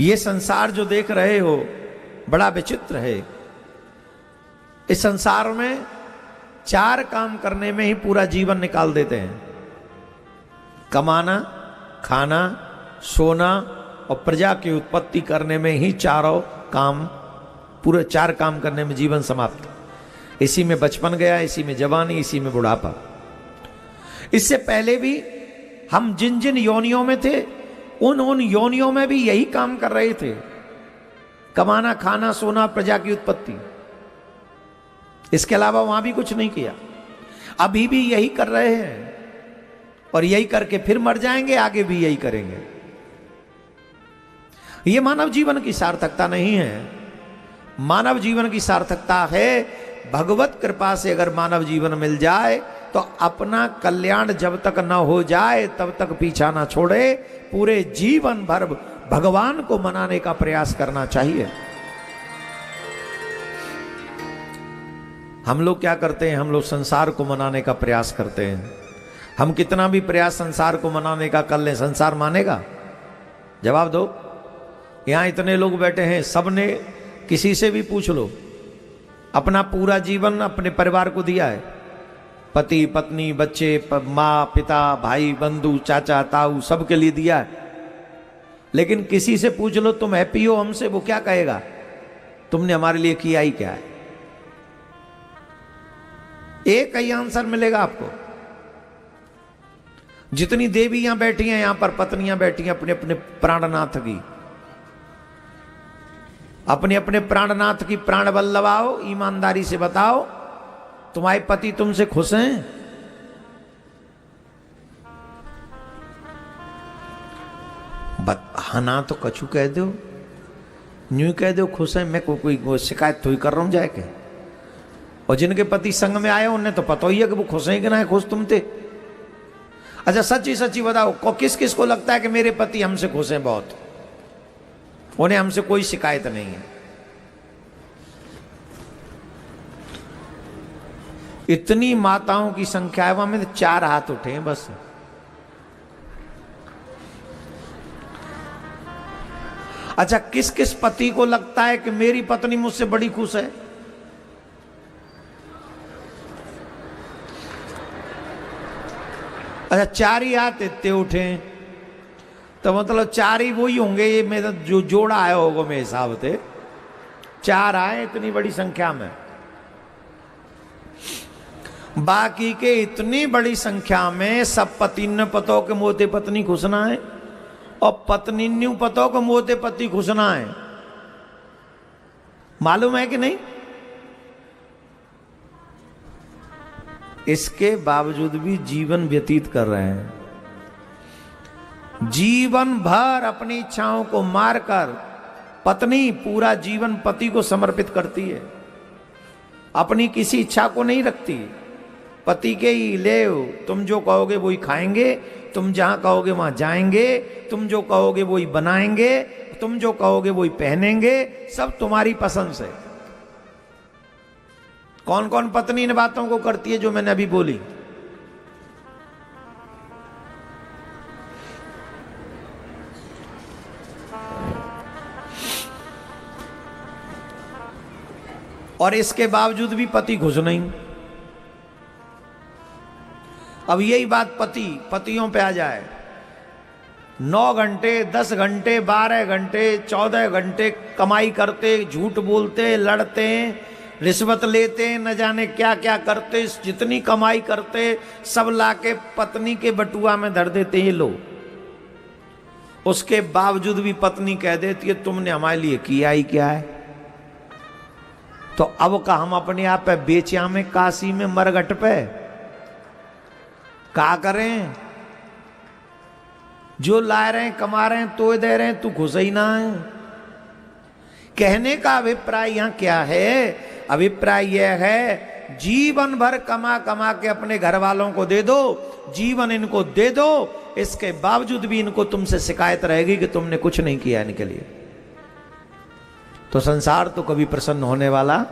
ये संसार जो देख रहे हो बड़ा विचित्र है। इस संसार में 4 काम करने में ही पूरा जीवन निकाल देते हैं। कमाना, खाना, सोना और प्रजा की उत्पत्ति करने में ही चारों काम, पूरे 4 काम करने में जीवन समाप्त। इसी में बचपन गया, इसी में जवानी, इसी में बुढ़ापा। इससे पहले भी हम जिन जिन योनियों में थे उन योनियों में भी यही काम कर रहे थे। कमाना, खाना, सोना, प्रजा की उत्पत्ति। इसके अलावा वहां भी कुछ नहीं किया। अभी भी यही कर रहे हैं और यही करके फिर मर जाएंगे, आगे भी यही करेंगे। यह मानव जीवन की सार्थकता नहीं है। मानव जीवन की सार्थकता है भगवत कृपा से अगर मानव जीवन मिल जाए तो अपना कल्याण जब तक न हो जाए तब तक पीछा ना छोड़े, पूरे जीवन भर भगवान को मनाने का प्रयास करना चाहिए। हम लोग क्या करते हैं? हम लोग संसार को मनाने का प्रयास करते हैं। हम कितना भी प्रयास संसार को मनाने का कर लें, संसार मानेगा? जवाब दो। यहां इतने लोग बैठे हैं, सबने किसी से भी पूछ लो, अपना पूरा जीवन अपने परिवार को दिया है। पति, पत्नी, बच्चे, माँ, पिता, भाई, बंधु, चाचा, ताऊ, सबके लिए दिया है। लेकिन किसी से पूछ लो तुम हैप्पी हो हमसे, वो क्या कहेगा? तुमने हमारे लिए किया ही क्या है? एक ही आंसर मिलेगा आपको। जितनी देवियां बैठी हैं यहां पर, पत्नियां बैठी हैं अपने अपने प्राणनाथ की, अपने अपने प्राणनाथ की प्राण बल्लवाओ, ईमानदारी से बताओ तुम्हारे पति तुमसे खुश हैं? ना तो कछु कह दो, न्यू कह दो खुश है। मैं कोई शिकायत थोड़ी कर रहा हूं जाके। और जिनके पति संग में आए उन्हें तो पता ही है कि वो खुश हैं कि ना है। खुश तुम थे? अच्छा सच्ची सच्ची बताओ, किस किस को लगता है कि मेरे पति हमसे खुश हैं बहुत? उन्हें हमसे कोई शिकायत नहीं है। इतनी माताओं की संख्या है वहां में, 4 हाथ उठे हैं बस। अच्छा किस किस पति को लगता है कि मेरी पत्नी मुझसे बड़ी खुश है? अच्छा 4 ही हाथ इतने उठे, तो मतलब 4 ही वही होंगे। ये मेरा जो जोड़ा आया होगा मेरे हिसाब से 4 आए इतनी बड़ी संख्या में। बाकी के इतनी बड़ी संख्या में सब पति न पतो के मोते पत्नी खुश ना है और पत्नी न्यू पतो के मोते पति खुश ना है। मालूम है कि नहीं? इसके बावजूद भी जीवन व्यतीत कर रहे हैं। जीवन भर अपनी इच्छाओं को मारकर पत्नी पूरा जीवन पति को समर्पित करती है, अपनी किसी इच्छा को नहीं रखती। पति के ही ले, तुम जो कहोगे वही खाएंगे, तुम जहां कहोगे वहां जाएंगे, तुम जो कहोगे वही बनाएंगे, तुम जो कहोगे वही पहनेंगे, सब तुम्हारी पसंद से। कौन कौन पत्नी इन बातों को करती है जो मैंने अभी बोली? और इसके बावजूद भी पति खुश नहीं। अब यही बात पतियों पे आ जाए, 9 घंटे, 10 घंटे, 12 घंटे, 14 घंटे कमाई करते, झूठ बोलते, लड़ते, रिश्वत लेते, न जाने क्या क्या करते, जितनी कमाई करते सब लाके पत्नी के बटुआ में धर देते ये लोग। उसके बावजूद भी पत्नी कह देती है तुमने हमारे लिए किया ही क्या है? तो अब का हम अपने आप पे बेचा में, काशी में, मरघट पे क्या करें? जो ला रहे हैं, कमा रहे हैं, तो दे रहे हैं, तू खुश ही ना है। कहने का अभिप्राय यहां क्या है? अभिप्राय यह है जीवन भर कमा कमा के अपने घर वालों को दे दो, जीवन इनको दे दो, इसके बावजूद भी इनको तुमसे शिकायत रहेगी कि तुमने कुछ नहीं किया इनके लिए। तो संसार तो कभी प्रसन्न होने वाला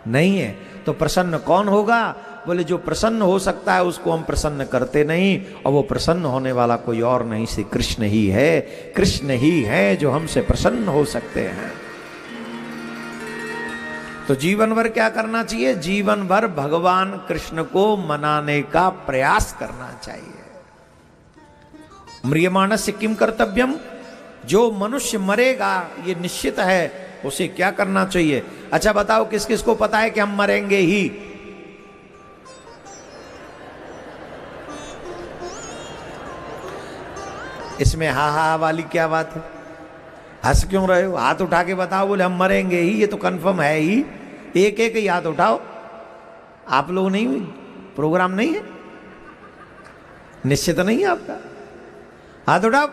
नहीं है। तो प्रसन्न कौन होगा? बोले जो प्रसन्न हो सकता है उसको हम प्रसन्न करते नहीं, और वो प्रसन्न होने वाला कोई और नहीं श्री कृष्ण ही है। कृष्ण ही है जो हमसे प्रसन्न हो सकते हैं। तो जीवन भर क्या करना चाहिए? जीवन भर भगवान कृष्ण को मनाने का प्रयास करना चाहिए। म्रियमाणस्य किम कर्तव्यम, जो मनुष्य मरेगा ये निश्चित है, उसे क्या करना चाहिए? अच्छा बताओ किस किस को पता है कि हम मरेंगे ही? इसमें हा हा वाली क्या बात है? हंस क्यों रहे हो? हाथ उठा के बताओ। बोले हम मरेंगे ही, ये तो कंफर्म है ही। एक एक ही हाथ उठाओ। आप लोग नहीं, प्रोग्राम नहीं है, निश्चित नहीं है आपका। हाथ उठाओ,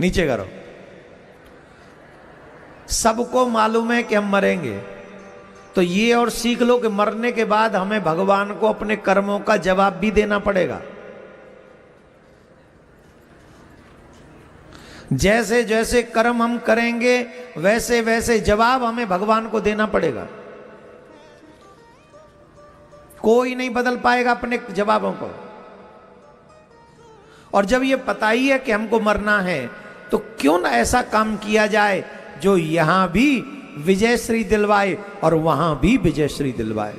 नीचे करो। सबको मालूम है कि हम मरेंगे, तो ये और सीख लो कि मरने के बाद हमें भगवान को अपने कर्मों का जवाब भी देना पड़ेगा। जैसे जैसे कर्म हम करेंगे वैसे वैसे जवाब हमें भगवान को देना पड़ेगा। कोई नहीं बदल पाएगा अपने जवाबों को। और जब ये पता ही है कि हमको मरना है, तो क्यों ना ऐसा काम किया जाए जो यहां भी विजयश्री दिलवाए और वहां भी विजयश्री दिलवाए।